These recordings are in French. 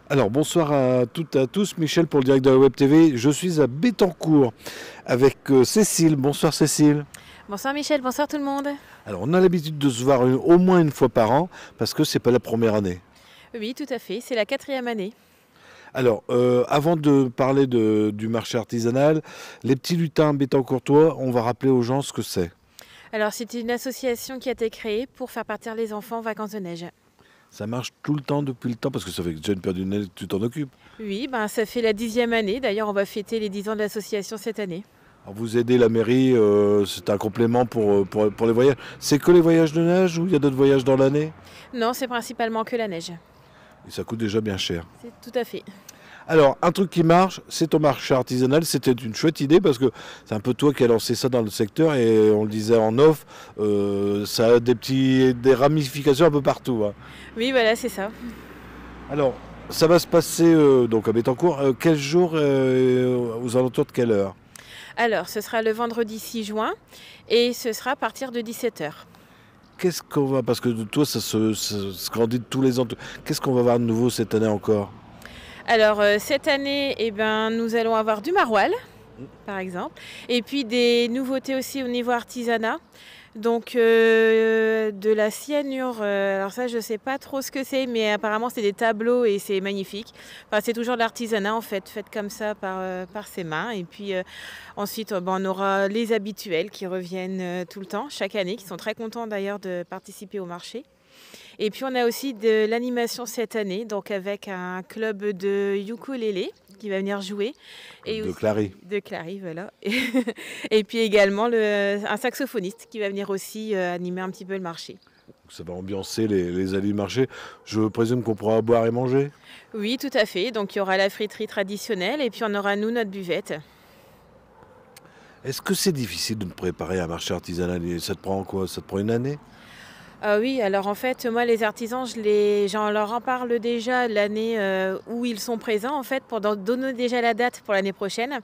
Alors bonsoir à toutes et à tous, Michel pour le direct de la Web TV. Je suis à Bettencourt avec Cécile. Bonsoir Cécile. Bonsoir Michel, bonsoir tout le monde. Alors on a l'habitude de se voir au moins une fois par an parce que c'est pas la première année. Oui, tout à fait, c'est la quatrième année. Alors avant de parler du marché artisanal, les petits lutins bettencourtois, on va rappeler aux gens ce que c'est. Alors c'est une association qui a été créée pour faire partir les enfants en vacances de neige. Ça marche tout le temps depuis le temps parce que ça fait déjà une période d'une année que tu t'en occupes. Oui, ben, ça fait la 10e année, d'ailleurs on va fêter les 10 ans de l'association cette année. Alors vous aidez la mairie, c'est un complément pour les voyages. C'est que les voyages de neige ou il y a d'autres voyages dans l'année? Non, c'est principalement que la neige. Et ça coûte déjà bien cher. C'est tout à fait. Alors, un truc qui marche, c'est ton marché artisanal. C'était une chouette idée parce que c'est un peu toi qui as lancé ça dans le secteur et on le disait en off, ça a des ramifications un peu partout, hein. Oui, voilà, c'est ça. Alors, ça va se passer donc à Bettencourt. Quel jour, aux alentours de quelle heure? Alors, ce sera le vendredi 6 juin et ce sera à partir de 17 h. Qu'est-ce qu'on va, parce que de toi, ça se grandit de tous les ans. Qu'est-ce qu'on va voir de nouveau cette année encore? Alors, cette année, eh ben, nous allons avoir du maroilles, par exemple, et puis des nouveautés aussi au niveau artisanat. Donc de la cyanure, alors ça je sais pas trop ce que c'est, mais apparemment c'est des tableaux et c'est magnifique. Enfin, c'est toujours de l'artisanat en fait comme ça par ses mains. Et puis ensuite on aura les habituels qui reviennent tout le temps, chaque année, qui sont très contents d'ailleurs de participer au marché. Et puis on a aussi de l'animation cette année, donc avec un club de ukulélé qui va venir jouer. Et De aussi, Clary. de Clary, voilà. Et puis également un saxophoniste qui va venir aussi animer un petit peu le marché. Ça va ambiancer les allées du marché. Je présume qu'on pourra boire et manger. Oui, tout à fait. Donc il y aura la friterie traditionnelle et puis on aura nous notre buvette. Est-ce que c'est difficile de préparer un marché artisanal? Et ça te prend quoi? Ça te prend une année? Ah oui, alors en fait, moi les artisans, j'en leur en parle déjà l'année où ils sont présents en fait pour donner déjà la date pour l'année prochaine.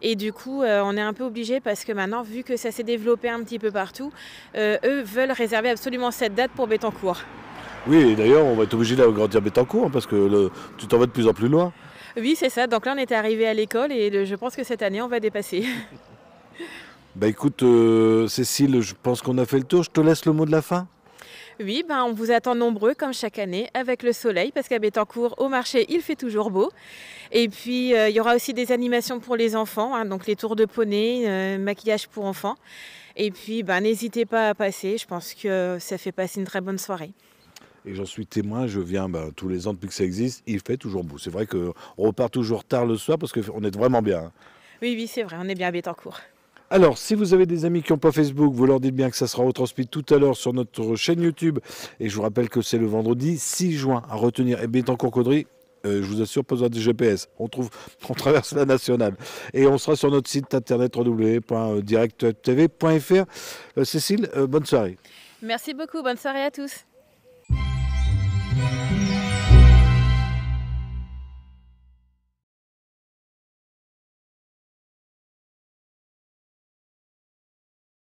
Et du coup, on est un peu obligé parce que maintenant, vu que ça s'est développé un petit peu partout, eux veulent réserver absolument cette date pour Bettencourt. Oui, et d'ailleurs, on va être obligé d'agrandir Bettencourt hein, parce que tu t'en vas de plus en plus loin. Oui, c'est ça. Donc là, on était arrivé à l'école et je pense que cette année, on va dépasser. Bah écoute, Cécile, je pense qu'on a fait le tour. Je te laisse le mot de la fin. Oui, ben, on vous attend nombreux comme chaque année avec le soleil parce qu'à Bettencourt, au marché, il fait toujours beau. Et puis, il y aura aussi des animations pour les enfants, hein, donc les tours de poney, maquillage pour enfants. Et puis, ben, n'hésitez pas à passer. Je pense que ça fait passer une très bonne soirée. Et j'en suis témoin, je viens tous les ans depuis que ça existe. Il fait toujours beau. C'est vrai qu'on repart toujours tard le soir parce qu'on est vraiment bien, hein. Oui, oui, c'est vrai, on est bien à Bettencourt. Alors, si vous avez des amis qui n'ont pas Facebook, vous leur dites bien que ça sera retransmis tout à l'heure sur notre chaîne YouTube. Et je vous rappelle que c'est le vendredi 6 juin à retenir. Et Bettencourt-Caudry, je vous assure, pas besoin de GPS. On traverse la nationale. Et on sera sur notre site internet www.directtv.fr. Cécile, bonne soirée. Merci beaucoup, bonne soirée à tous.